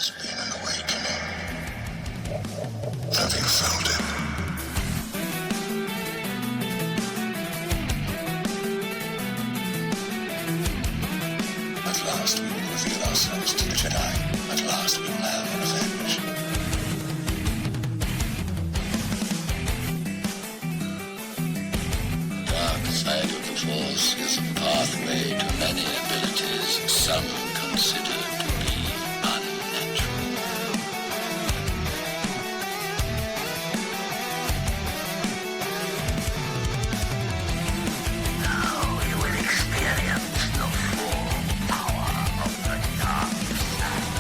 has been an awakening. Have you felt it? At last we will reveal ourselves to the Jedi. At last we will have revenge. The dark side of the Force is a pathway to many abilities some consider to be unnatural. Now you will experience the full power of the dark side.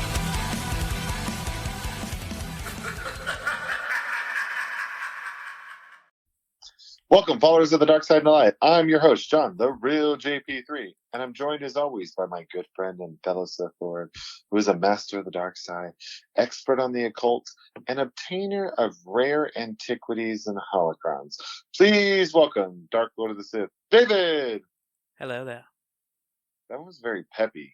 Welcome, followers of the Dark Side and Light. I'm your host, John, the real JP3, and I'm joined as always by my good friend and fellow Sith Lord, who is a master of the dark side, expert on the occult, and obtainer of rare antiquities and holocrons. Please welcome Dark Lord of the Sith, David! Hello there. That was very peppy.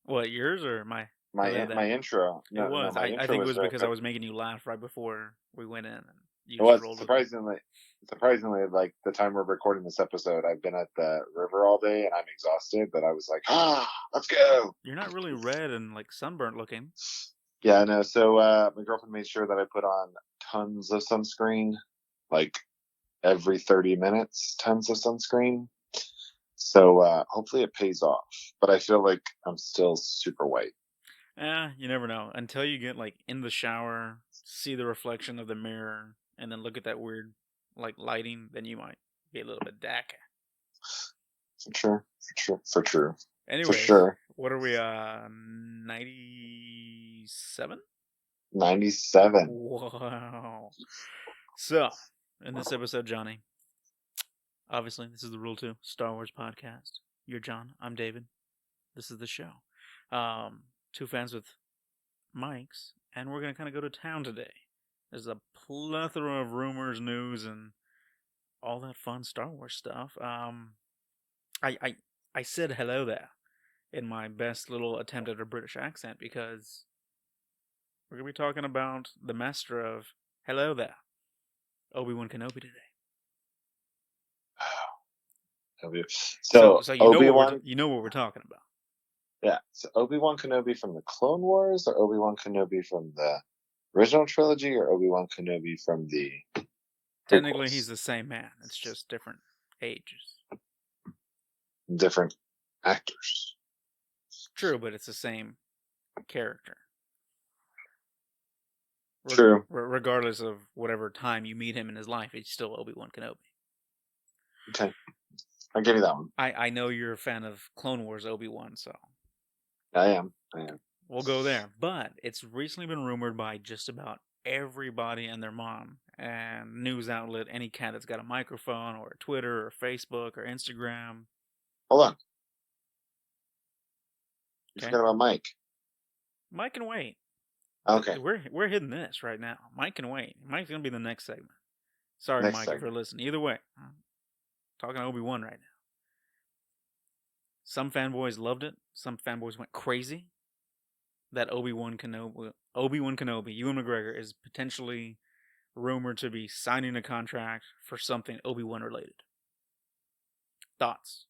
What, yours or my? My Hello there. intro. It was. my I intro think it was very because I peppy. was making you laugh right before we went in. And you It just was rolled with it. surprisingly, like the time we're recording this episode, I've been at the river all day and I'm exhausted, but I was like, let's go. You're not really red and like sunburnt looking. Yeah, I know. So my girlfriend made sure that I put on tons of sunscreen, like every 30 minutes, tons of sunscreen. So hopefully it pays off. But I feel like I'm still super white. You never know. Until you get like in the shower, see the reflection of the mirror, and then look at that weird like lighting, then you might be a little bit darker. For true. Anyways, sure. What are we? 97? 97. Wow. So, in this episode, Johnny, obviously, this is the Rule 2 Star Wars podcast. You're John. I'm David. This is the show. Two fans with mics, and we're going to kind of go to town today. There's a plethora of rumors, news, and all that fun Star Wars stuff. I said hello there in my best little attempt at a British accent because we're going to be talking about the master of hello there, Obi-Wan Kenobi today. So you Obi-Wan, know what we're talking about. Yeah. So Obi-Wan Kenobi from the Clone Wars, or Obi-Wan Kenobi from the original trilogy, or Obi-Wan Kenobi from the Technically, prequels? he's the same man. It's just different ages. Different actors. True, but it's the same character. True. Regardless of whatever time you meet him in his life, he's still Obi-Wan Kenobi. Okay. I'll give you that one. I know you're a fan of Clone Wars Obi-Wan, so... I am. We'll go there. But it's recently been rumored by just about everybody and their mom and news outlet, any cat that's got a microphone or a Twitter or Facebook or Instagram. Hold on. You Okay. forgot about Mike. Mike can wait. Okay. We're hitting this right now. Mike can wait. Mike's going to be the next segment. Sorry, Next Mike, segment. if you're listening. Either way, I'm talking Obi-Wan right now. Some fanboys loved it. Some fanboys went crazy that Obi-Wan Kenobi, Ewan McGregor, is potentially rumored to be signing a contract for something Obi-Wan related. Thoughts?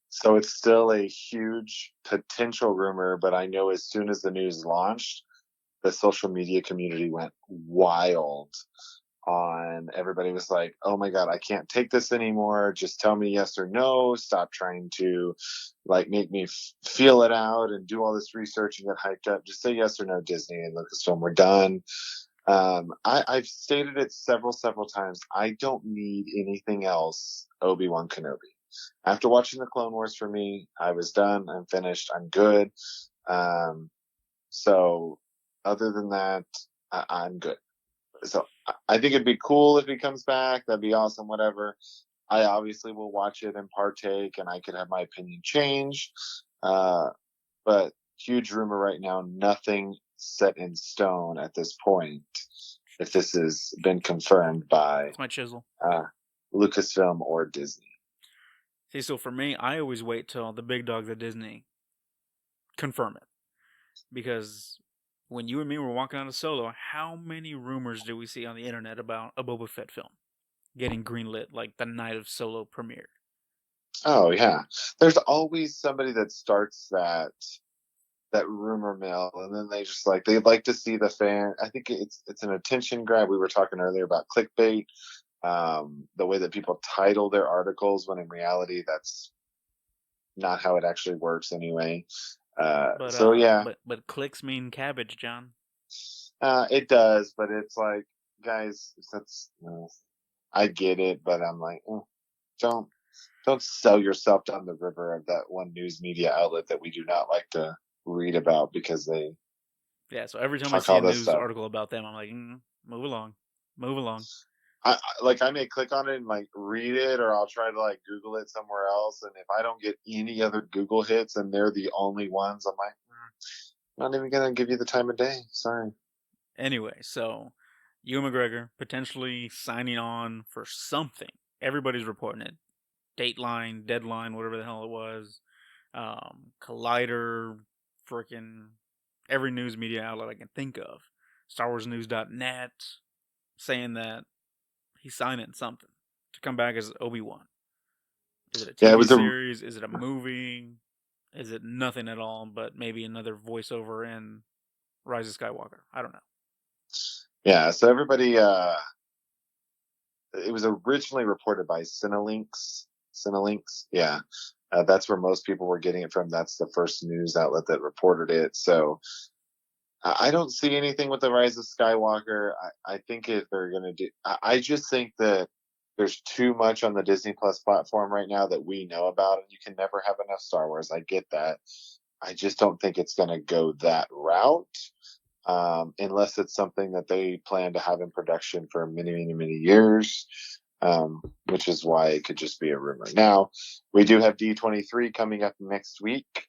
So it's still a huge potential rumor, but I know as soon as the news launched, the social media community went wild on. Everybody was like, oh my god, I can't take this anymore, just tell me yes or no, stop trying to like make me feel it out and do all this research and get hyped up, just say yes or no, Disney and Lucasfilm, we're done. I've stated it several times, I don't need anything else Obi-Wan Kenobi. After watching the Clone Wars, for me, I was done, I'm finished, I'm good. So other than that, I'm good. So I think it'd be cool if he comes back. That'd be awesome, whatever. I obviously will watch it and partake, and I could have my opinion change. But huge rumor right now, nothing set in stone at this point. If this has been confirmed by That's my chisel. Lucasfilm or Disney. See, so for me, I always wait till the big dogs at Disney confirm it. Because when you and me were walking out of Solo, how many rumors did we see on the internet about a Boba Fett film getting greenlit like the night of Solo premiered? Oh yeah, there's always somebody that starts that rumor mill, and then they'd like to see the fan. I think it's an attention grab. We were talking earlier about clickbait, the way that people title their articles, when in reality that's not how it actually works anyway. So yeah, but clicks mean cabbage, John. it does, but it's like, guys, I get it, but I'm like, don't sell yourself down the river of that one news media outlet that we do not like to read about, because they So every time I see a news article about them, I'm like, move along. I may click on it and like read it, or I'll try to like Google it somewhere else, and if I don't get any other Google hits and they're the only ones, I'm like, not even gonna give you the time of day. Sorry. Anyway, so Ewan McGregor potentially signing on for something. Everybody's reporting it. Dateline, Deadline, whatever the hell it was. Collider, freaking every news media outlet I can think of. StarWarsNews.net saying that he's signing something to come back as Obi-Wan. Is it a TV series? Is it a movie? Is it nothing at all, but maybe another voiceover in Rise of Skywalker? I don't know. Yeah, so everybody, it was originally reported by Cinelinx. Yeah. That's where most people were getting it from. That's the first news outlet that reported it. So I don't see anything with the Rise of Skywalker. I think if they're going to do, I just think that there's too much on the Disney Plus platform right now that we know about, and you can never have enough Star Wars. I get that. I just don't think it's going to go that route, unless it's something that they plan to have in production for many, many, many years, which is why it could just be a rumor. Now, we do have D23 coming up next week.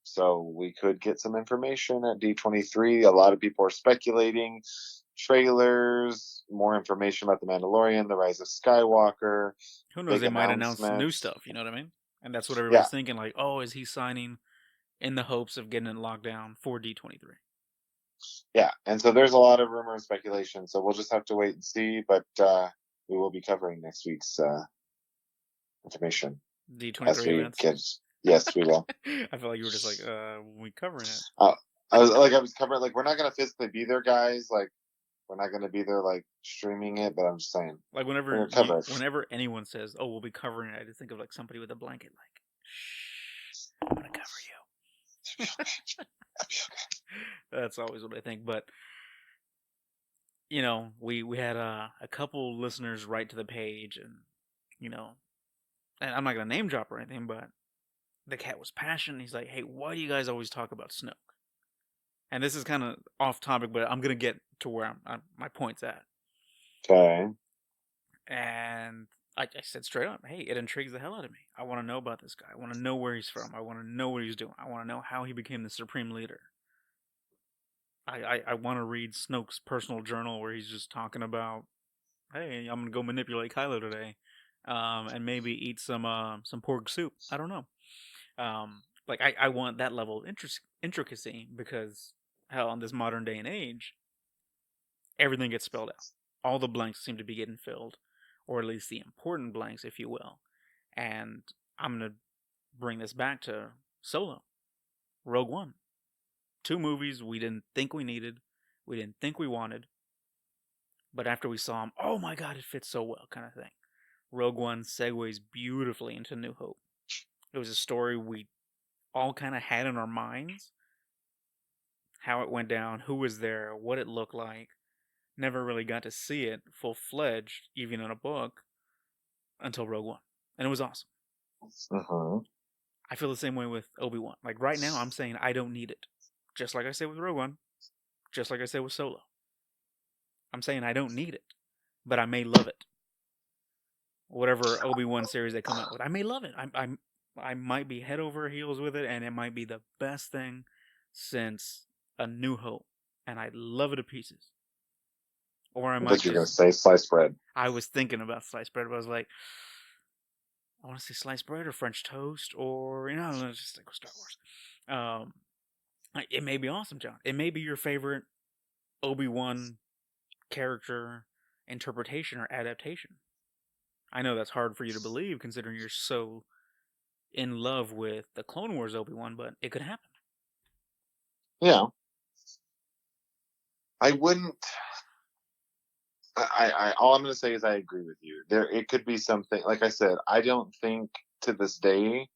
So we could get some information at D23. A lot of people are speculating trailers, more information about The Mandalorian, The Rise of Skywalker. Who knows? They might announce new stuff. You know what I mean? And that's what everybody's thinking. Like, oh, is he signing in the hopes of getting it locked down for D23? Yeah, and so there's a lot of rumor and speculation. So we'll just have to wait and see. But we will be covering next week's information. D23 events. Yes, we will. I feel like you were just like, we covering it. I was covering, like, we're not going to physically be there, guys. Like, we're not going to be there, like, streaming it, but I'm just saying. Like, whenever anyone says, oh, we'll be covering it, I just think of, like, somebody with a blanket, like, shh, I'm going to cover you. That's always what I think. But, you know, we had a couple listeners write to the page, and, you know, and I'm not going to name drop or anything, but the cat was passionate. He's like, hey, why do you guys always talk about Snoke? And this is kind of off topic, but I'm going to get to where my point's at. Okay. And I said straight up, hey, it intrigues the hell out of me. I want to know about this guy. I want to know where he's from. I want to know what he's doing. I want to know how he became the Supreme Leader. I want to read Snoke's personal journal where he's just talking about, hey, I'm going to go manipulate Kylo today. And maybe eat some pork soup. I don't know. Like, I want that level of intricacy, because, hell, in this modern day and age, everything gets spelled out. All the blanks seem to be getting filled, or at least the important blanks, if you will. And I'm going to bring this back to Solo. Rogue One. 2 movies we didn't think we needed, we didn't think we wanted, but after we saw them, oh my god, it fits so well, kind of thing. Rogue One segues beautifully into New Hope. It was a story we all kind of had in our minds. How it went down, who was there, what it looked like. Never really got to see it full-fledged, even in a book, until Rogue One. And it was awesome. Uh-huh. I feel the same way with Obi-Wan. Like, right now, I'm saying I don't need it. Just like I said with Rogue One. Just like I said with Solo. I'm saying I don't need it. But I may love it. Whatever Obi-Wan series they come out with, I may love it. I might be head over heels with it, and it might be the best thing since A New Hope, and I love it to pieces. Or I might. You're gonna say sliced bread. I was thinking about sliced bread, but I was like, I want to say sliced bread or French toast, or let's just stick with Star Wars. It may be awesome, John. It may be your favorite Obi-Wan character interpretation or adaptation. I know that's hard for you to believe considering you're so in love with the Clone Wars Obi-Wan, but it could happen. Yeah. I wouldn't. All I'm going to say is I agree with you. It could be something. Like I said, I don't think to this day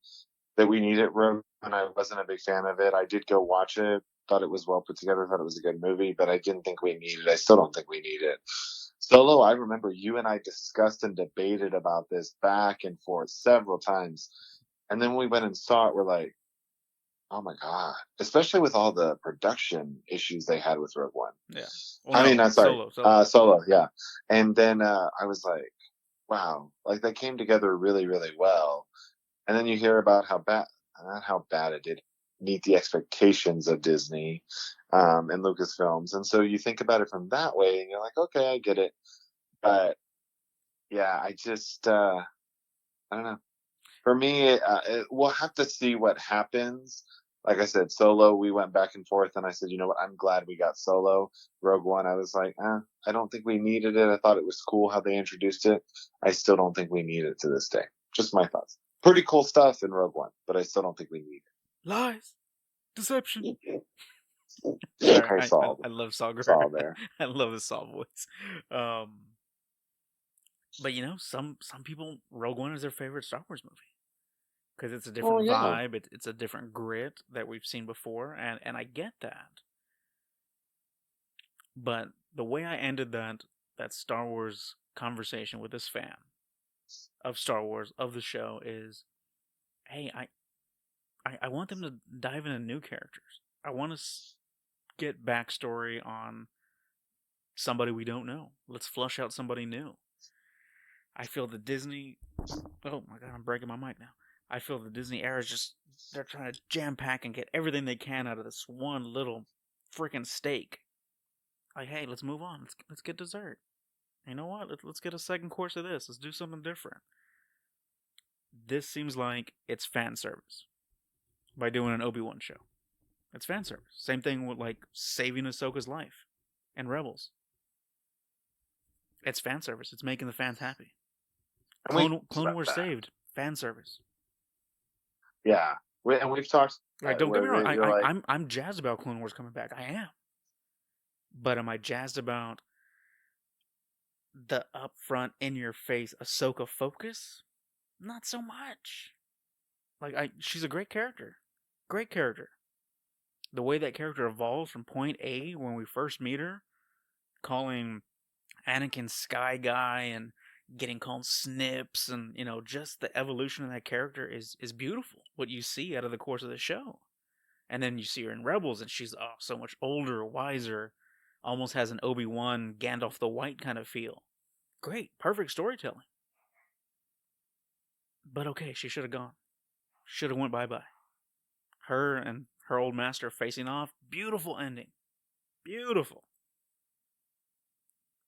that we need it. Rogue One, I wasn't a big fan of it. I did go watch it. Thought it was well put together. Thought it was a good movie, but I didn't think we need it. I still don't think we need it. Solo, I remember you and I discussed and debated about this back and forth several times, and then when we went and saw it, we're like, oh my god! Especially with all the production issues they had with Rogue One. Yeah. Well, I mean, sorry, Solo, yeah. And then I was like, wow, like they came together really, really well. And then you hear about not how bad it did meet the expectations of Disney and Lucasfilms. And so you think about it from that way, and you're like, okay, I get it. But yeah, I just, I don't know. For me, we'll have to see what happens. Like I said, Solo, we went back and forth, and I said, you know what? I'm glad we got Solo. Rogue One, I was like, I don't think we needed it. I thought it was cool how they introduced it. I still don't think we need it to this day. Just my thoughts. Pretty cool stuff in Rogue One, but I still don't think we need it. Lies. Deception. Sorry, Saul. I love Saul there. I love the Saul voice. But you know, some people, Rogue One is their favorite Star Wars movie. Because it's a different vibe, it's a different grit that we've seen before, and I get that. But the way I ended that Star Wars conversation with this fan of Star Wars, of the show, is, hey, I want them to dive into new characters. I want to get backstory on somebody we don't know. Let's flush out somebody new. I feel the Disney... Oh my god, I'm breaking my mic now. I feel the Disney era is just, they're trying to jam pack and get everything they can out of this one little freaking steak. Like, hey, let's move on. Let's get dessert. You know what? Let's get a second course of this. Let's do something different. This seems like it's fan service by doing an Obi-Wan show. It's fan service. Same thing with like saving Ahsoka's life and Rebels. It's fan service. It's making the fans happy. Clone Wars saved. Fan service. Yeah, and we've talked. Like, don't get me wrong. I'm jazzed about Clone Wars coming back. I am. But am I jazzed about the upfront, in-your-face Ahsoka focus? Not so much. Like, she's a great character. Great character. The way that character evolves from point A when we first meet her, calling Anakin Sky Guy and getting called Snips, and you know, just the evolution of that character is beautiful. What you see out of the course of the show, and then you see her in Rebels, and she's so much older, wiser, almost has an Obi-Wan, Gandalf the White kind of feel. Great, perfect storytelling. But okay, she should have gone. Should have went bye-bye. Her and her old master facing off. Beautiful ending. Beautiful.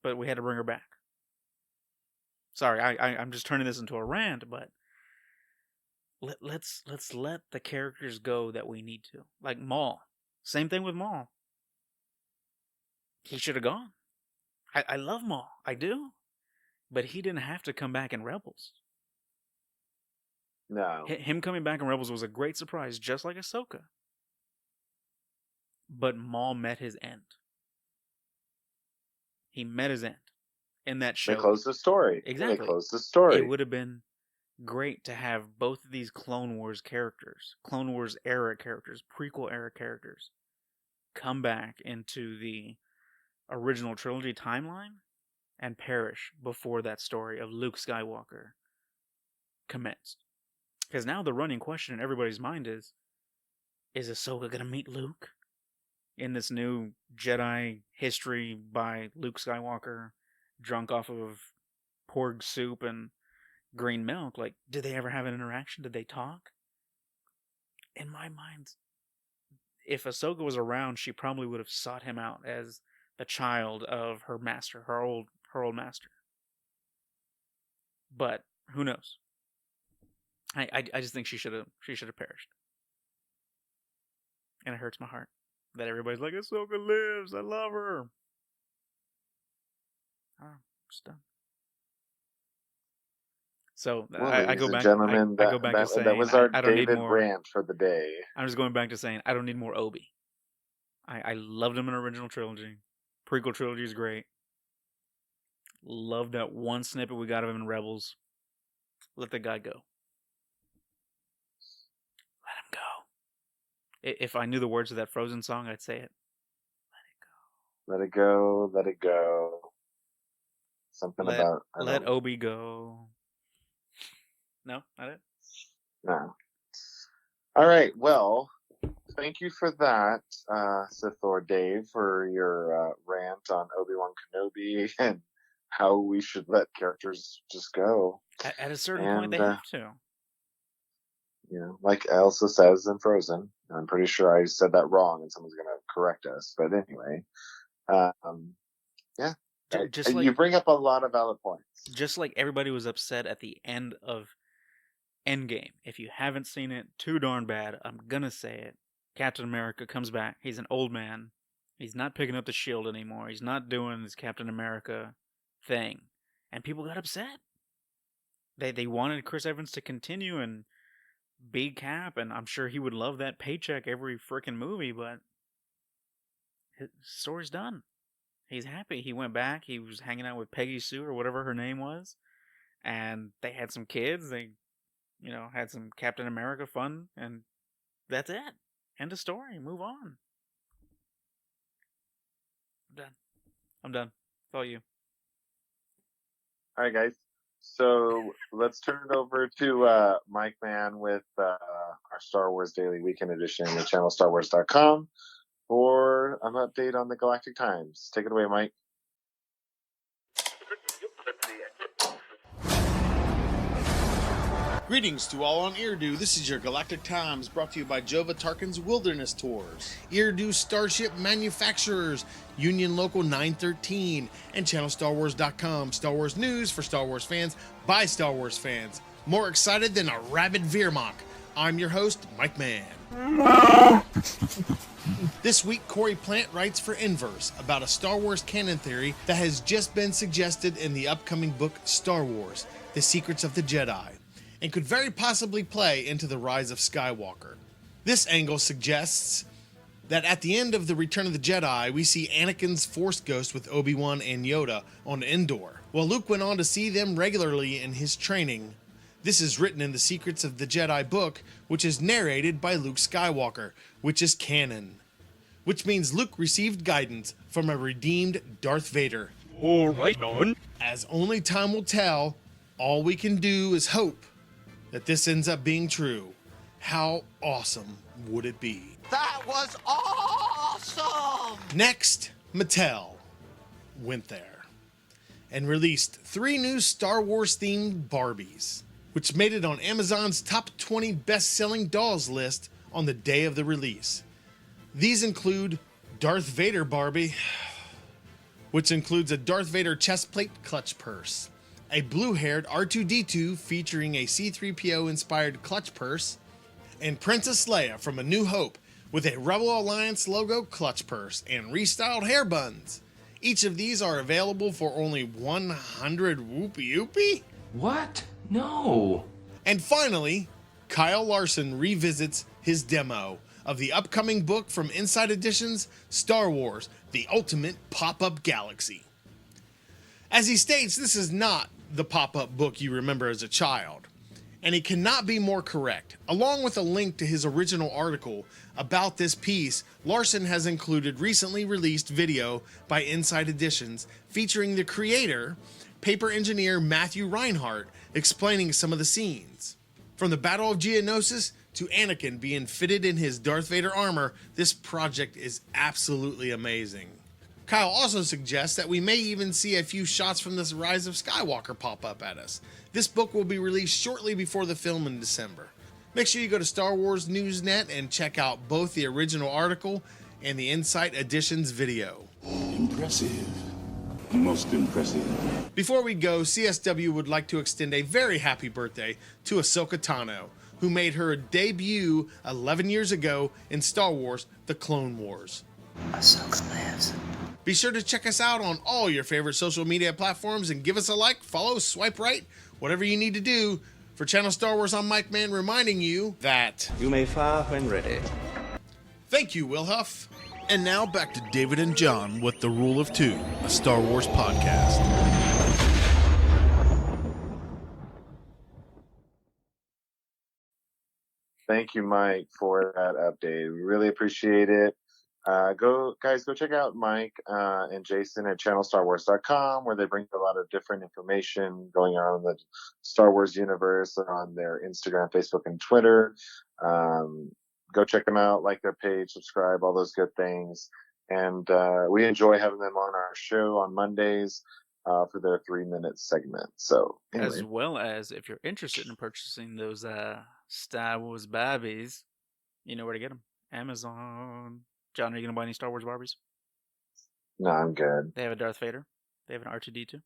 But we had to bring her back. Sorry, I'm just turning this into a rant, but let's let the characters go that we need to. Like Maul. Same thing with Maul. He should have gone. I love Maul. I do. But he didn't have to come back in Rebels. No. Him coming back in Rebels was a great surprise, just like Ahsoka. But Maul met his end. He met his end in that show. They closed the story. Exactly. They closed the story. It would have been great to have both of these Clone Wars characters, Clone Wars era characters, prequel era characters, come back into the original trilogy timeline and perish before that story of Luke Skywalker commenced. Because now the running question in everybody's mind is Ahsoka going to meet Luke in this new Jedi history by Luke Skywalker, drunk off of porg soup and green milk? Like, did they ever have an interaction? Did they talk? In my mind, if Ahsoka was around, she probably would have sought him out as the child of her master, her old master. But who knows? I just think she should have perished, and it hurts my heart. that everybody's like, Ahsoka lives, I love her. Oh, just done. So Well, I go ladies and back. gentlemen, I go back to saying that was our I don't need David more. rant for the day. I'm just going back to saying I don't need more Obi. I loved him in original trilogy. Prequel trilogy is great. Loved that one snippet we got of him in Rebels. Let the guy go. Let him go. If I knew the words of that Frozen song, I'd say it. Let it go. Let it go. Something about let Obi go. No, not it. No. All right. Well, thank you for that, Sith Lord Dave, for your rant on Obi-Wan Kenobi and how we should let characters just go. At a certain point, they have to. You know, like Elsa says in Frozen. I'm pretty sure I said that wrong, and someone's going to correct us. But anyway, yeah. Just like, you bring up a lot of valid points. Just like everybody was upset at the end of Endgame. If you haven't seen it, too darn bad. I'm gonna say it. Captain America comes back. He's an old man. He's not picking up the shield anymore. He's not doing this Captain America thing. And people got upset. They wanted Chris Evans to continue and be Cap, and I'm sure he would love that paycheck every freaking movie, but his story's done. He's happy. He went back. He was hanging out with Peggy Sue or whatever her name was, and they had some kids. They, had some Captain America fun, and that's it. End of story. Move on. I'm done. It's all you. All right, guys. So let's turn it over to Mike Mann with our Star Wars Daily Weekend Edition at channelstarwars.com for an update on the Galactic Times. Take it away, Mike. Greetings to all on Eridu. This is your Galactic Times brought to you by Jova Tarkin's Wilderness Tours, Eridu Starship Manufacturers, Union Local 913, and ChannelStarWars.com. Star Wars news for Star Wars fans by Star Wars fans. More excited than a rabid Veermok. I'm your host, Mike Mann. This week, Corey Plant writes for Inverse about a Star Wars canon theory that has just been suggested in the upcoming book Star Wars, The Secrets of the Jedi, and could very possibly play into the rise of Skywalker. This angle suggests that at the end of The Return of the Jedi, we see Anakin's Force Ghost with Obi-Wan and Yoda on Endor, while Luke went on to see them regularly in his training. This is written in the Secrets of the Jedi book, which is narrated by Luke Skywalker, which is canon. Which means Luke received guidance from a redeemed Darth Vader. All right, on. As only time will tell, all we can do is hope that this ends up being true. How awesome would it be? That was awesome! Next, Mattel went there and released 3 new Star Wars themed Barbies, which made it on Amazon's top 20 best-selling dolls list on the day of the release. These include Darth Vader Barbie, which includes a Darth Vader chestplate clutch purse, a blue-haired R2-D2 featuring a C-3PO-inspired clutch purse, and Princess Leia from A New Hope with a Rebel Alliance logo clutch purse and restyled hair buns. Each of these are available for only 100 whoopie. What? No. And finally, Kyle Larson revisits his demo of the upcoming book from Inside Editions, Star Wars, The Ultimate Pop-Up Galaxy. As he states, this is not the pop-up book you remember as a child, and he cannot be more correct. Along with a link to his original article about this piece, Larson has included recently released video by Inside Editions featuring the creator, paper engineer Matthew Reinhardt, explaining some of the scenes. From the Battle of Geonosis to Anakin being fitted in his Darth Vader armor, this project is absolutely amazing. Kyle also suggests that we may even see a few shots from this Rise of Skywalker pop up at us. This book will be released shortly before the film in December. Make sure you go to Star Wars Newsnet and check out both the original article and the Insight Editions video. Impressive. Most impressive. Before we go, CSW would like to extend a very happy birthday to Ahsoka Tano, who made her debut 11 years ago in Star Wars The Clone Wars. Ahsoka lives. Be sure to check us out on all your favorite social media platforms and give us a like, follow, swipe right, whatever you need to do. For Channel Star Wars, I'm Mike Mann reminding you that You may fire when ready. Thank you, Will Huff. And now back to David and John with The Rule of Two, a Star Wars podcast. Thank you, Mike, for that update. We really appreciate it. Go check out Mike and Jason at channelstarwars.com, where they bring a lot of different information going on in the Star Wars universe on their Instagram, Facebook, and Twitter. Go check them out, like their page, subscribe, all those good things. And we enjoy having them on our show on Mondays for their 3-minute segment. So, anyway. As well as if you're interested in purchasing those Star Wars Barbies, you know where to get them. Amazon. John, are you going to buy any Star Wars Barbies? No, I'm good. They have a Darth Vader. They have an R2-D2.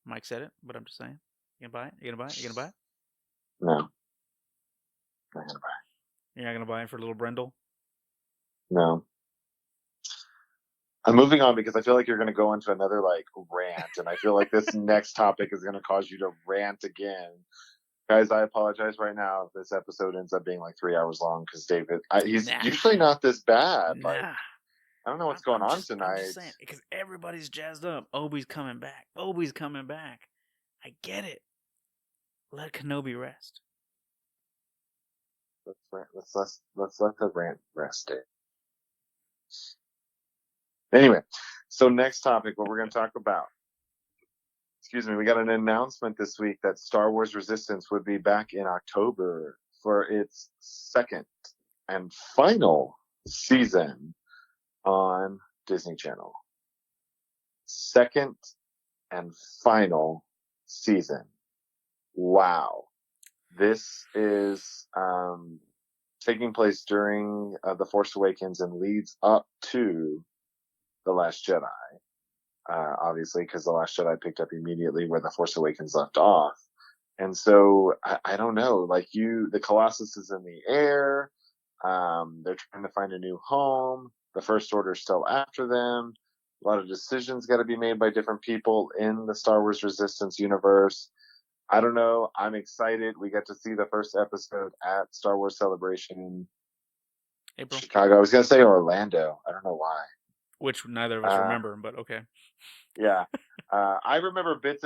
Mike said it, but I'm just saying. You going to buy it? You going to buy it? You going to buy it? No. I'm not going to buy it. You're not going to buy it for little Brendel? No. I'm moving on because I feel like you're going to go into another rant, and I feel like this next topic is going to cause you to rant again. Guys, I apologize right now if this episode ends up being 3 hours long because David, he's usually not this bad. Nah. I don't know what's going on tonight. I'm just saying, because everybody's jazzed up. Obi's coming back. Obi's coming back. I get it. Let Kenobi rest. Let's let the rant rest it. Anyway, so next topic, what we're going to talk about. We got an announcement this week that Star Wars Resistance would be back in October for its second and final season on Disney Channel. Second and final season. Wow. This is taking place during The Force Awakens and leads up to The Last Jedi. Obviously, because The Last Jedi picked up immediately where The Force Awakens left off. And so, I don't know, the Colossus is in the air. They're trying to find a new home. The First Order's still after them. A lot of decisions got to be made by different people in the Star Wars Resistance universe. I don't know. I'm excited. We get to see the first episode at Star Wars Celebration in April. Chicago. I was going to say Orlando. I don't know why. Which neither of us remember, but okay. Yeah. I remember bits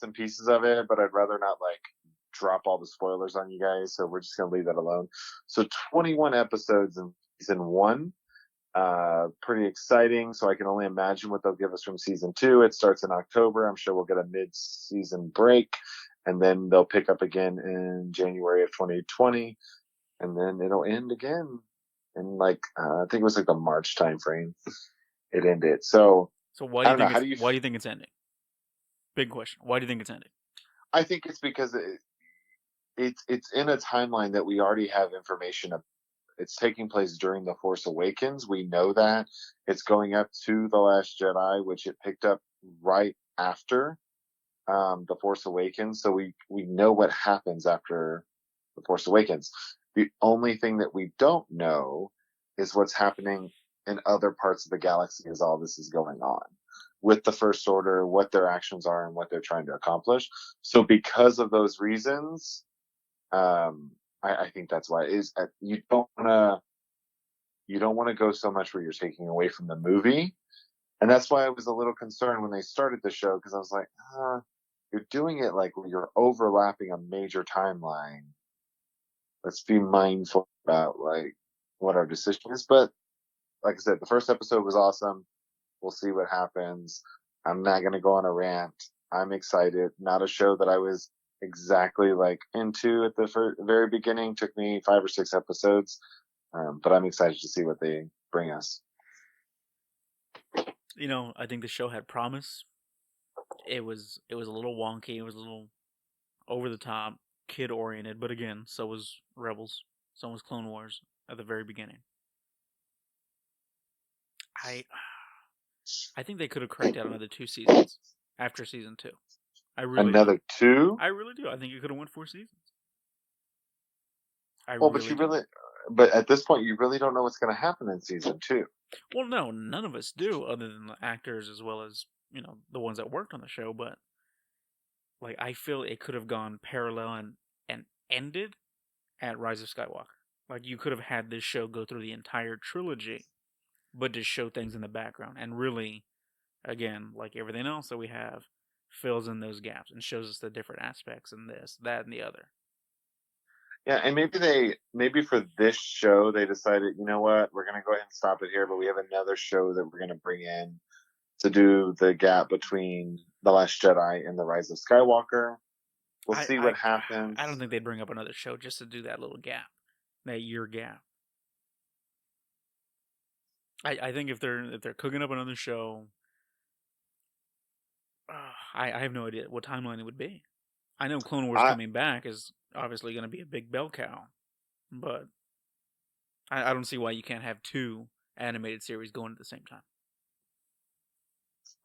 and pieces of it, but I'd rather not drop all the spoilers on you guys, so we're just gonna leave that alone. So 21 episodes in season 1. Pretty exciting. So I can only imagine what they'll give us from season 2. It starts in October. I'm sure we'll get a mid-season break, and then they'll pick up again in January of 2020, and then it'll end again in I think it was the March time frame. It ended. So why do you think it's ending? Big question. Why do you think it's ending? I think it's because it's in a timeline that we already have information of. It's taking place during The Force Awakens. We know that. It's going up to The Last Jedi, which it picked up right after The Force Awakens. So we know what happens after The Force Awakens. The only thing that we don't know is what's happening in other parts of the galaxy as all this is going on with the First Order, what their actions are and what they're trying to accomplish. So because of those reasons, I think that's why it is. You don't want to go so much where you're taking away from the movie. And that's why I was a little concerned when they started the show, because I was like, you're doing it where you're overlapping a major timeline. Let's be mindful about what our decision is. But like I said, the first episode was awesome. We'll see what happens. I'm not going to go on a rant. I'm excited. Not a show that I was exactly into at the very beginning. Took me 5 or 6 episodes. But I'm excited to see what they bring us. I think the show had promise. It was a little wonky. It was a little over the top, kid oriented. But again, so was Rebels. So was Clone Wars at the very beginning. I think they could have cranked out another 2 seasons after season 2. I really Another do. 2? I really do. I think you could have went 4 seasons. I Well, really but at this point, you really don't know what's going to happen in season 2. Well, no, none of us do, other than the actors as well as the ones that worked on the show. But like, I feel it could have gone parallel and ended at Rise of Skywalker. Like, you could have had this show go through the entire trilogy, but just show things in the background and really, again, like everything else that we have, fills in those gaps and shows us the different aspects in this, that, and the other. Yeah, and maybe for this show they decided, you know what, we're going to go ahead and stop it here, but we have another show that we're going to bring in to do the gap between The Last Jedi and The Rise of Skywalker. We'll see what happens. I don't think they'd bring up another show just to do that little gap, that year gap. I think if they're cooking up another show, I have no idea what timeline it would be. I know Clone Wars coming back is obviously going to be a big bell cow, but I don't see why you can't have 2 animated series going at the same time.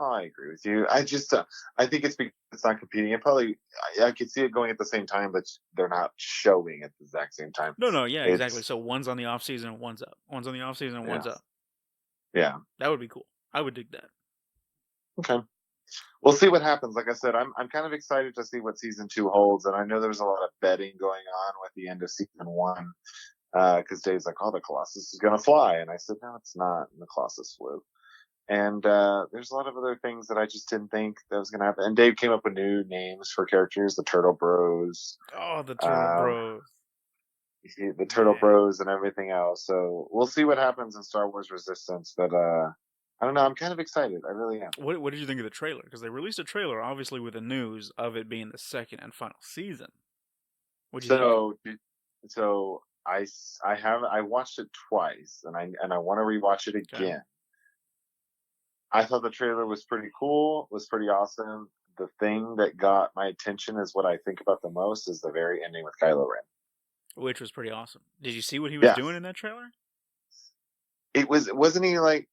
Oh, I agree with you. I think it's because it's not competing. And probably, I could see it going at the same time, but they're not showing at the exact same time. No, yeah, exactly. So one's on the off season and one's up. One's on the off season and one's up. Yeah, that would be cool. I would dig that. Okay, we'll see what happens. Like I said, I'm kind of excited to see what season 2 holds, and I know there's a lot of betting going on with the end of season 1. Because Dave's like, "Oh, the Colossus is gonna fly," and I said, "No, it's not." And the Colossus flew. And there's a lot of other things that I just didn't think that was going to happen. And Dave came up with new names for characters, the Turtle Bros. Oh, the Turtle Bros. The Turtle Bros and everything else. So we'll see what happens in Star Wars Resistance. But I don't know. I'm kind of excited. I really am. What did you think of the trailer? Because they released a trailer, obviously, with the news of it being the second and final season. What did you think? So I watched it twice, and I want to rewatch it again. Okay. I thought the trailer was pretty cool, was pretty awesome. The thing that got my attention is what I think about the most is the very ending with Kylo Ren. Which was pretty awesome. Did you see what he was doing in that trailer? Wasn't he like,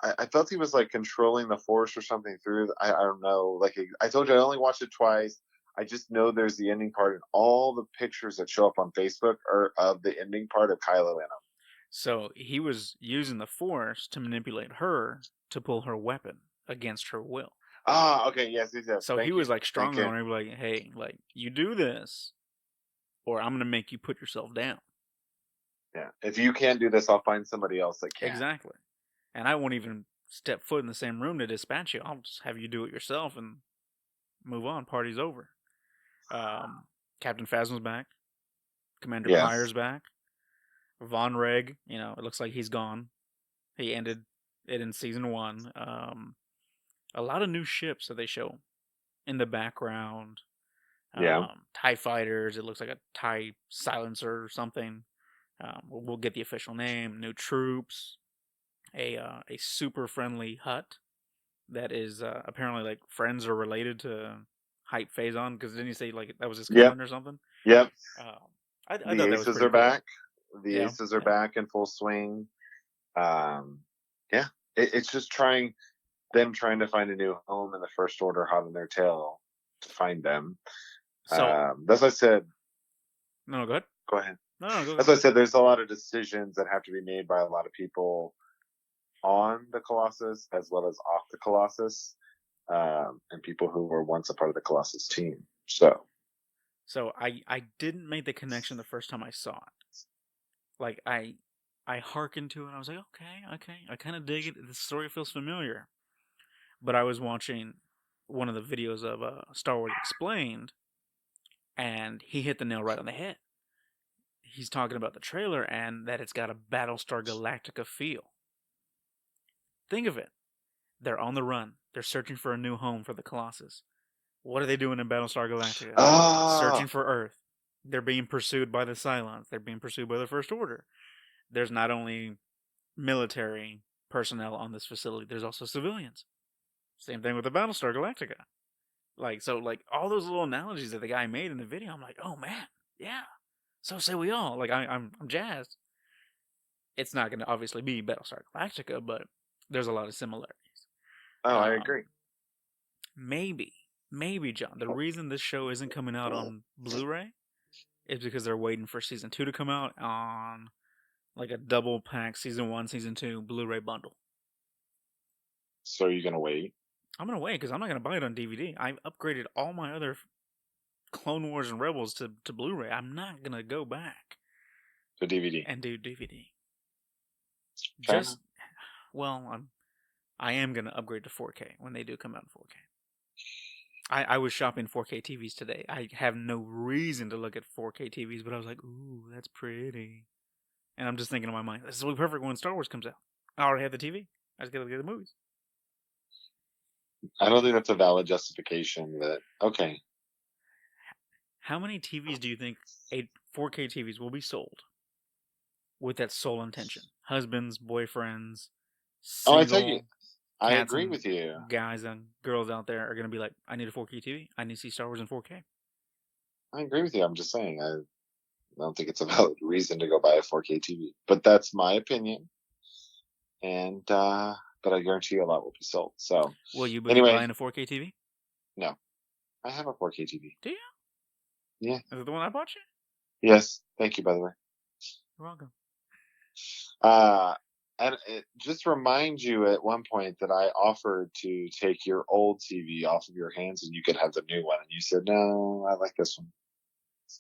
I felt he was like controlling the Force or something through, I don't know. Like I told you, I only watched it twice. I just know there's the ending part, and all the pictures that show up on Facebook are of the ending part of Kylo in them. So he was using the Force to manipulate her to pull her weapon against her will. Ah, okay, yes. So he was like strong on her, like, "Hey, like, you do this, or I'm gonna make you put yourself down." Yeah, if you can't do this, I'll find somebody else that can. Exactly, and I won't even step foot in the same room to dispatch you. I'll just have you do it yourself and move on. Party's over. Captain Phasma's back. Commander Pyre's back. Von Reg, it looks like he's gone. He ended it in season 1. A lot of new ships that they show in the background. TIE fighters. It looks like a TIE silencer or something. We'll get the official name. New troops. A super friendly Hutt that is apparently like friends or related to Hype Phazon, because didn't he say like that was his cousin or something? Yep. I the thought that was Aces pretty are cool. back. The Aces are back in full swing. It's just trying to find a new home in the First Order, hot on their tail to find them. So that's what I said. No, go ahead. Go ahead. No, go ahead. That's what I said. There's a lot of decisions that have to be made by a lot of people on the Colossus as well as off the Colossus, and people who were once a part of the Colossus team. So I didn't make the connection the first time I saw it. Like I hearkened to it and I was like, okay, I kind of dig it. The story feels familiar. But I was watching one of the videos of Star Wars Explained, and he hit the nail right on the head. He's talking about the trailer and that it's got a Battlestar Galactica feel. Think of it. They're on the run. They're searching for a new home for the Colossus. What are they doing in Battlestar Galactica? Searching for Earth. They're being pursued by the Cylons. They're being pursued by the First Order. There's not only military personnel on this facility, there's also civilians. Same thing with the Battlestar Galactica. Like all those little analogies that the guy made in the video, I'm like, oh man, yeah. So say we all. Like I'm jazzed. It's not going to obviously be Battlestar Galactica, but there's a lot of similarities. Oh, I agree. Maybe, John, the reason this show isn't coming out on Blu-ray is because they're waiting for season 2 to come out on like a double pack season 1, season 2 Blu-ray bundle. So are you gonna wait? I'm gonna wait because I'm not gonna buy it on DVD. I upgraded all my other Clone Wars and Rebels to Blu-ray. I'm not gonna go back The DVD. and do DVD. Fair Just well, I am gonna upgrade to 4K when they do come out in 4K. I was shopping 4K TVs today. I have no reason to look at 4K TVs, but I was like, ooh, that's pretty. And I'm just thinking in my mind, this will be perfect when Star Wars comes out. I already have the TV. I just gotta get the movies. I don't think that's a valid justification, but okay. How many TVs do you think 4K TVs will be sold with that sole intention? Husbands, boyfriends, Oh, single I cats agree and with you. guys and girls out there are going to be like, I need a 4K TV. I need to see Star Wars in 4K. I agree with you. I'm just saying, I don't think it's a valid reason to go buy a 4K TV, but that's my opinion. And but I guarantee you a lot will be sold. So Will you be anyway, buying a 4K TV? no, I have a 4K TV. Do you? Yeah. Is it the one I bought you? Yes. Thank you, by the way. You're welcome. And it just remind you at one point that I offered to take your old TV off of your hands and you could have the new one, and you said no, I like this one.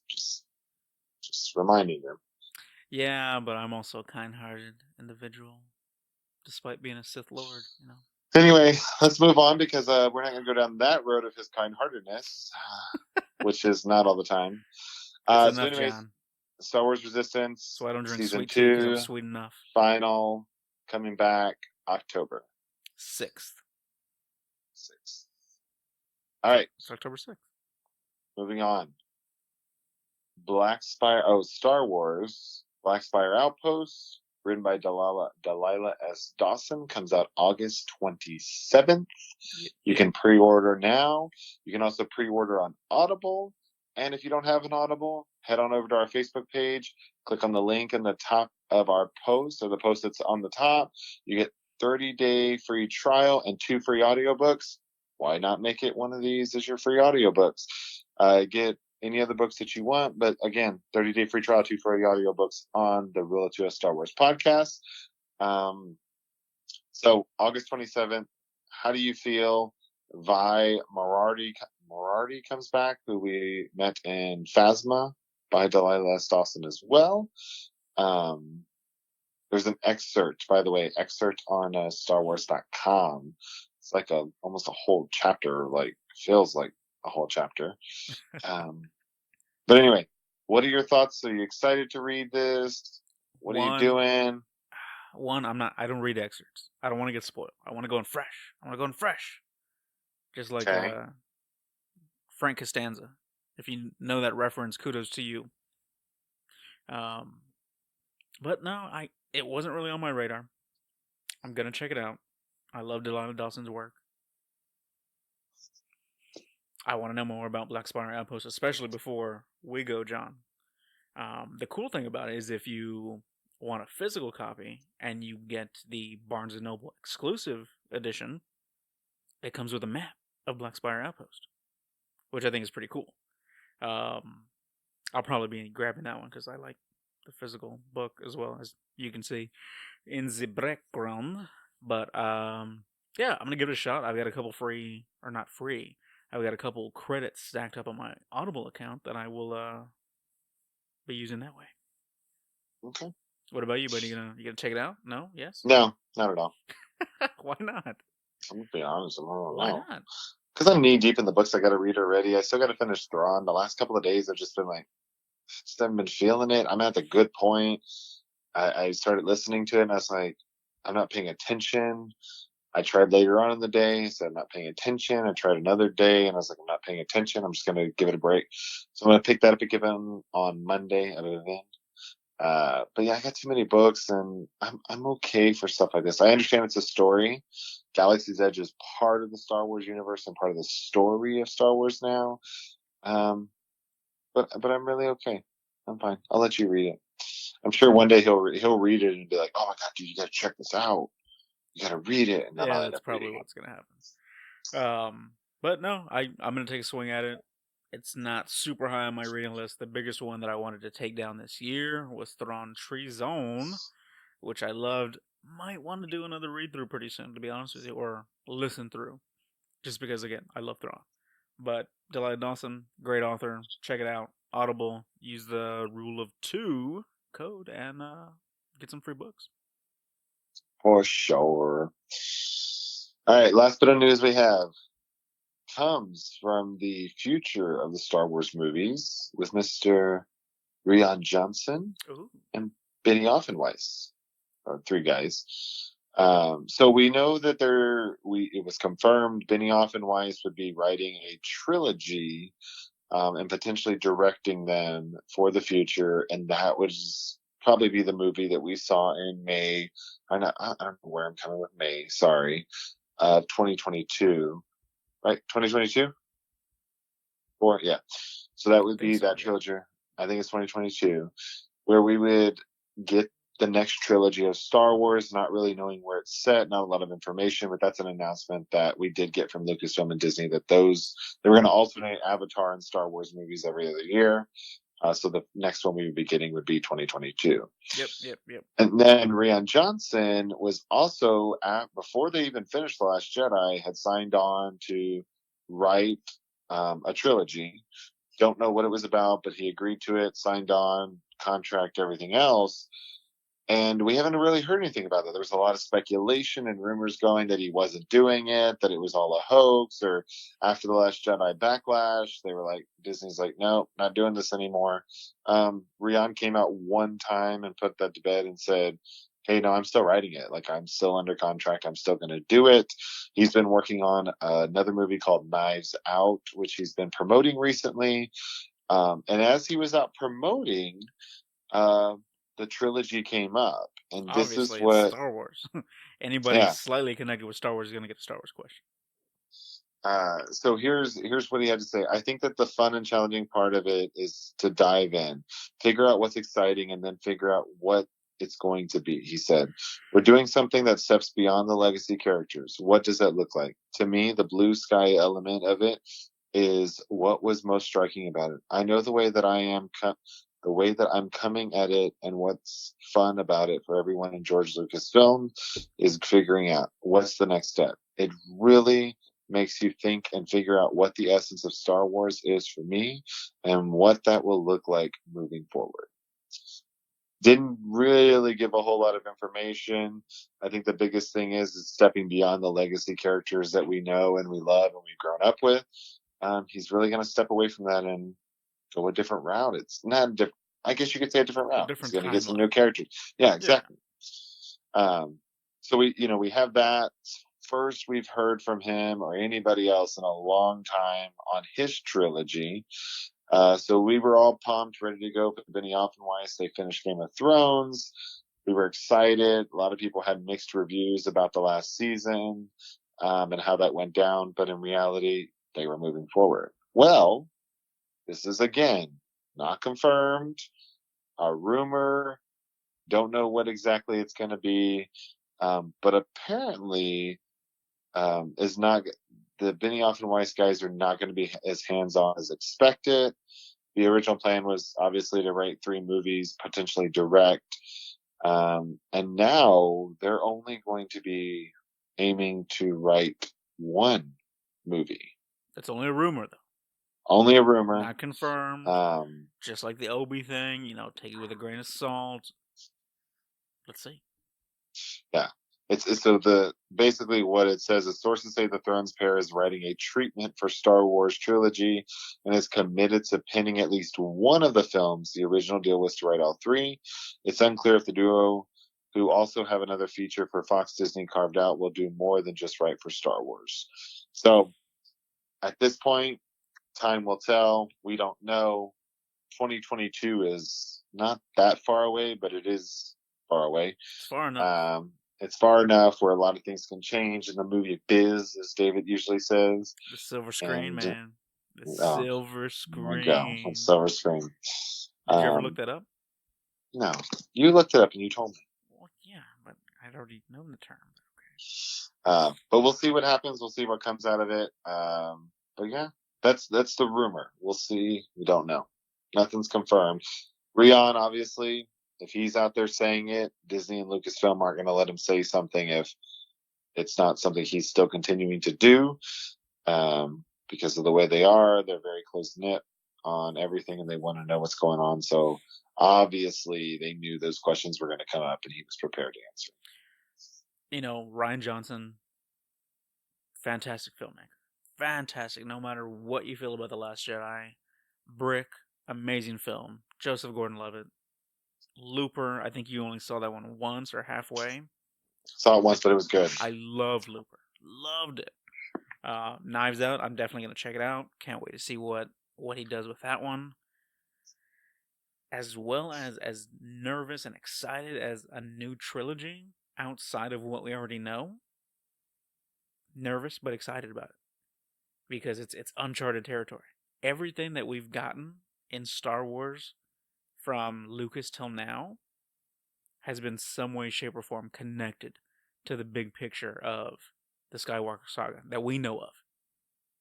Just reminding you. Yeah, but I'm also a kind-hearted individual, despite being a Sith Lord. You know. Anyway, let's move on because we're not going to go down that road of his kind-heartedness, which is not all the time. It's So enough, anyways, John. Star Wars Resistance, So I don't drink season sweet tea because 2, I'm sweet enough. final, coming back October 6th. 6th. All right, It's October 6th. moving on. Star Wars, Black Spire Outpost, written by Delilah S. Dawson, comes out August 27th. You can pre-order now. You can also pre-order on Audible. And if you don't have an Audible, head on over to our Facebook page, click on the link in the top of our post, or the post that's on the top. You get 30-day free trial and 2 free audiobooks. Why not make it one of these as your free audiobooks? Get any other books that you want, but again, 30-day free trial, 2 free audiobooks on the Rule of 2 Star Wars podcast. So August 27th, how do you feel? Vi Moriarty comes back, who we met in Phasma, by Delilah S. Dawson as well. There's an excerpt, by the way, on StarWars.com. It's like almost a whole chapter, feels like a whole chapter. But anyway, what are your thoughts? Are you excited to read this? What are you doing? I don't read excerpts. I don't want to get spoiled. I want to go in fresh. Just like Frank Costanza. If you know that reference, kudos to you. But no, it wasn't really on my radar. I'm gonna check it out. I love Delilah Dawson's work. I want to know more about Black Spire Outpost, especially before we go, John. The cool thing about it is if you want a physical copy and you get the Barnes & Noble exclusive edition, it comes with a map of Black Spire Outpost, which I think is pretty cool. I'll probably be grabbing that one because I like the physical book as well, as you can see in the background. But yeah, I'm gonna give it a shot. I've got a couple I've got a couple credits stacked up on my Audible account that I will be using that way. Okay. What about you, buddy? You gonna check it out? No? Yes? No, not at all. Why not? I'm gonna be honest. I don't know. Why not? Because I'm knee deep in the books I got to read already. I still got to finish Thrawn. The last couple of days, I've just been just haven't been feeling it. I'm at the good point. I started listening to it, and I was like, I'm not paying attention. I tried later on in the day, said I'm not paying attention. I tried another day, and I was like, I'm not paying attention. I'm just going to give it a break. So I'm going to pick that up again on Monday at an event. But yeah, I got too many books, and I'm okay for stuff like this. I understand it's a story. Galaxy's Edge is part of the Star Wars universe and part of the story of Star Wars now. But I'm really okay. I'm fine. I'll let you read it. I'm sure one day he'll read it and be like, "Oh my god, dude, you gotta check this out. You gotta read it." And then yeah, that's probably what's gonna happen. But no, I'm gonna take a swing at it. It's not super high on my reading list. The biggest one that I wanted to take down this year was Thrawn Treezone, which I loved. Might want to do another read through pretty soon, to be honest with you, or listen through, just because again I love Thrawn. But Delilah Dawson, great author. Check it out. Audible. Use the Rule of Two code and get some free books. For sure. All right, last bit of news we have comes from the future of the Star Wars movies with Mr. Rian Johnson Ooh. and Benny Offenweiss, or three guys. So we know that it was confirmed Benny Offenweiss would be writing a trilogy and potentially directing them for the future, and that would probably be the movie that we saw in May. I don't know where I'm coming with May. Sorry, 2022, right? 2022. Or yeah, so that would be that trilogy. I think it's 2022, where we would get the next trilogy of Star Wars, not really knowing where it's set, not a lot of information, but that's an announcement that we did get from Lucasfilm and Disney that they were going to alternate Avatar and Star Wars movies every other year. So the next one we would be getting would be 2022. Yep. And then Rian Johnson was also before they even finished The Last Jedi, had signed on to write a trilogy. Don't know what it was about, but he agreed to it, signed on, contract, everything else. And we haven't really heard anything about that. There was a lot of speculation and rumors going that he wasn't doing it, that it was all a hoax, or after The Last Jedi backlash, they were like, Disney's like, no, not doing this anymore. Rian came out one time and put that to bed and said, hey, no, I'm still writing it. Like, I'm still under contract. I'm still going to do it. He's been working on another movie called Knives Out, which he's been promoting recently. And as he was out promoting, the trilogy came up, and Obviously, this is what it's Star Wars. Anybody slightly connected with Star Wars is going to get the Star Wars question. So here's what he had to say. I think that the fun and challenging part of it is to dive in, figure out what's exciting, and then figure out what it's going to be. He said, we're doing something that steps beyond the legacy characters. What does that look like? To me, the blue sky element of it is what was most striking about it. I know the way that I'm coming at it, and what's fun about it for everyone in George Lucasfilm is figuring out what's the next step. It really makes you think and figure out what the essence of Star Wars is for me and what that will look like moving forward. Didn't really give a whole lot of information. I think the biggest thing is stepping beyond the legacy characters that we know and we love and we've grown up with. He's really going to step away from that and go a different route. It's not different. I guess you could say a different route. He's going to get some new characters. Yeah, exactly. Yeah. So we have that. First we've heard from him or anybody else in a long time on his trilogy. So we were all pumped, ready to go for Benny Offenweiss. They finished Game of Thrones. We were excited. A lot of people had mixed reviews about the last season and how that went down. But in reality, they were moving forward. Well, this is, again, not confirmed, a rumor. Don't know what exactly it's going to be. But apparently the Benny Offenweiss guys are not going to be as hands-on as expected. The original plan was obviously to write 3 movies, potentially direct. And now they're only going to be aiming to write 1 movie. That's only a rumor, though. Only a rumor. Not confirmed. Just like the Obi thing, take it with a grain of salt. Let's see. Yeah. Basically what it says is sources say the Thrones pair is writing a treatment for Star Wars trilogy and is committed to pinning at least one of the films. The original deal was to write all 3. It's unclear if the duo, who also have another feature for Fox Disney carved out, will do more than just write for Star Wars. So at this point, time will tell. We don't know. 2022 is not that far away, but it is far away. It's far enough. It's far enough where a lot of things can change in the movie biz, as David usually says. The silver screen, man. The silver screen. The silver screen. Did you ever look that up? No. You looked it up and you told me. Well, yeah, but I'd already known the term. Okay. But we'll see what happens. We'll see what comes out of it. But yeah, That's the rumor. We'll see. We don't know. Nothing's confirmed. Rion, obviously, if he's out there saying it, Disney and Lucasfilm aren't going to let him say something if it's not something he's still continuing to do. Because of the way they are, they're very close knit on everything, and they want to know what's going on. So obviously, they knew those questions were going to come up, and he was prepared to answer. You know, Rian Johnson, fantastic filmmaker. Fantastic, no matter what you feel about The Last Jedi. Brick, amazing film. Joseph Gordon-Levitt. Looper, I think you only saw that one once or halfway. Saw it once, but it was good. I loved Looper. Loved it. Knives Out, I'm definitely going to check it out. Can't wait to see what he does with that one. As well as nervous and excited as a new trilogy outside of what we already know. Nervous, but excited about it. Because it's uncharted territory. Everything that we've gotten in Star Wars from Lucas till now has been some way, shape, or form connected to the big picture of the Skywalker saga that we know of.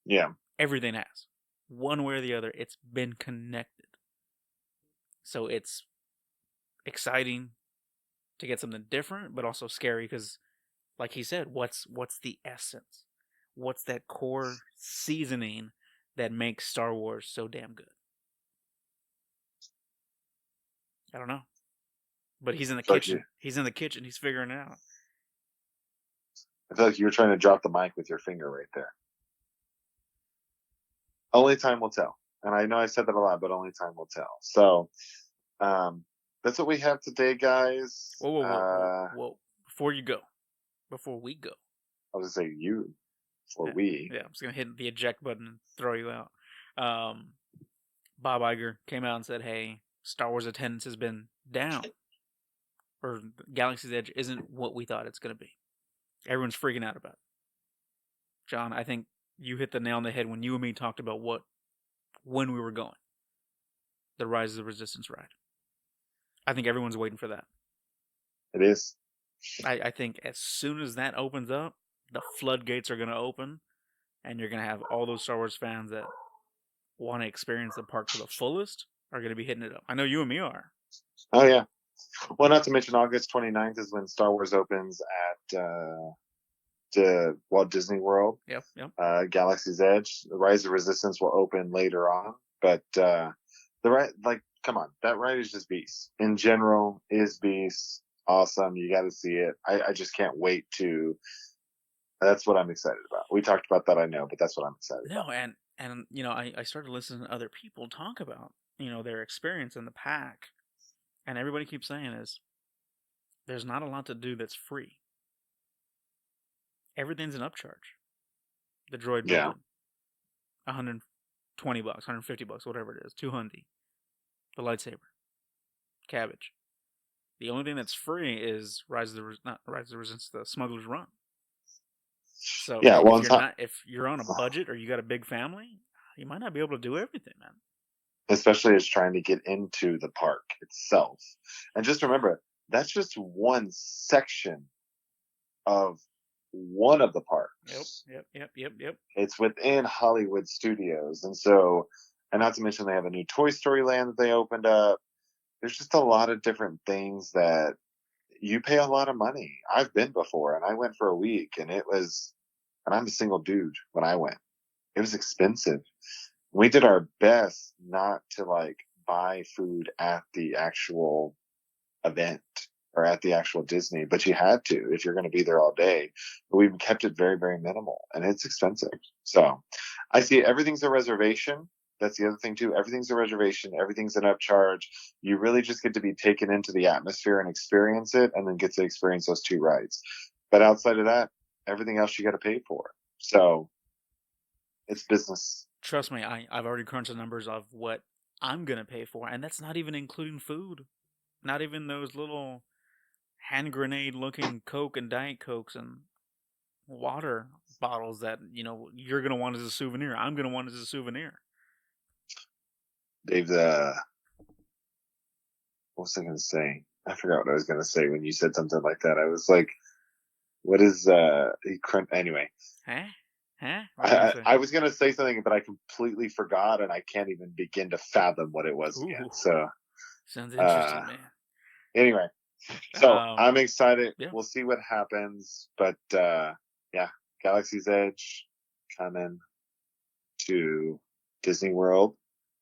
Yeah. Everything has. One way or the other, it's been connected. So it's exciting to get something different, but also scary because, like he said, what's the essence? What's that core seasoning that makes Star Wars so damn good? I don't know. But he's in the kitchen. He's in the kitchen. He's figuring it out. I feel like you were trying to drop the mic with your finger right there. Only time will tell. And I know I said that a lot, but only time will tell. So that's what we have today, guys. Whoa. Before we go. I was going to say you. Before we. Yeah, I'm just going to hit the eject button and throw you out. Bob Iger came out and said, hey, Star Wars attendance has been down. Or Galaxy's Edge isn't what we thought it's going to be. Everyone's freaking out about it. John, I think you hit the nail on the head when you and me talked about when we were going. The Rise of the Resistance ride. I think everyone's waiting for that. It is. I think as soon as that opens up, the floodgates are going to open, and you're going to have all those Star Wars fans that want to experience the park to the fullest are going to be hitting it up. I know you and me are. Oh, yeah. Well, not to mention August 29th is when Star Wars opens at Walt Disney World. Yep. Galaxy's Edge. The Rise of Resistance will open later on. But the ride, come on. That ride is just beast. In general, is beast. Awesome. You got to see it. I just can't wait to. That's what I'm excited about. We talked about that, I know, but that's what I'm excited about. No, and you know, I started listening to other people talk about, you know, their experience in the pack. And everybody keeps saying is, there's not a lot to do that's free. Everything's an upcharge. The droid building, $120, $150, whatever it is, $200. The lightsaber, cabbage. The only thing that's free is not Rise of the Resistance, the Smuggler's Run. So yeah, well, if you're on a budget or you got a big family, you might not be able to do everything, man. Especially as trying to get into the park itself. And just remember, that's just one section of one of the parks. Yep. It's within Hollywood Studios. And not to mention they have a new Toy Story Land that they opened up. There's just a lot of different things that you pay a lot of money. I've been before, and I went for a week, and I'm a single dude when I went. It was expensive. We did our best not to buy food at the actual event or at the actual Disney, but you had to if you're going to be there all day. But we kept it very, very minimal, and it's expensive. So I see everything's a reservation. That's the other thing too. Everything's a reservation. Everything's an upcharge. You really just get to be taken into the atmosphere and experience it, and then get to experience those two rides. But outside of that, everything else you got to pay for. So it's business. Trust me, I've already crunched the numbers of what I'm going to pay for, and that's not even including food. Not even those little hand grenade looking Coke and Diet Cokes and water bottles that, you know, you're going to want as a souvenir. I'm going to want as a souvenir. Dave, what was I going to say? I forgot what I was going to say when you said something like that. I was like, what is, anyway. Huh? Huh? What were you gonna say? I was going to say something, but I completely forgot, and I can't even begin to fathom what it was again. Ooh. So, Sounds interesting, man. anyway, so I'm excited. Yeah. We'll see what happens. But yeah, Galaxy's Edge coming to Disney World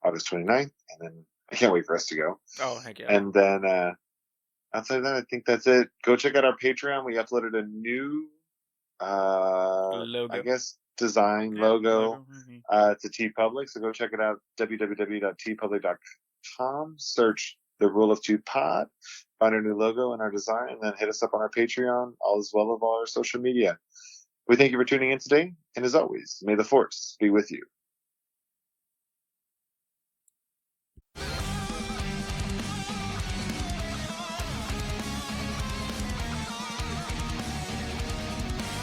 August 29th, and then I can't wait for us to go. Oh, heck yeah. And then outside of that, I think that's it. Go check out our Patreon. We uploaded a new, Logo. I guess, design logo to TeePublic. So go check it out, www.teepublic.com. Search The Rule of Two Pod, find our new logo and our design, and then hit us up on our Patreon, all as well as all our social media. We thank you for tuning in today, and as always, may the Force be with you.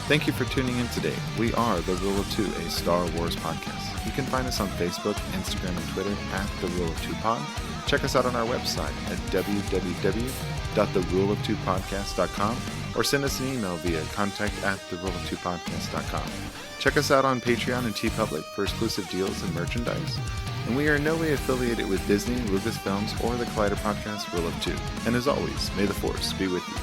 Thank you for tuning in today. We are The Rule of Two, a Star Wars podcast. You can find us on Facebook, Instagram, and Twitter at The Rule of Two Pod. Check us out on our website at www.theruleoftwopodcast.com or send us an email via contact@theruleoftwopodcast.com. Check us out on Patreon and TeePublic for exclusive deals and merchandise. And we are in no way affiliated with Disney, Lucasfilms, or the Collider Podcast Rule of Two. And as always, may the Force be with you.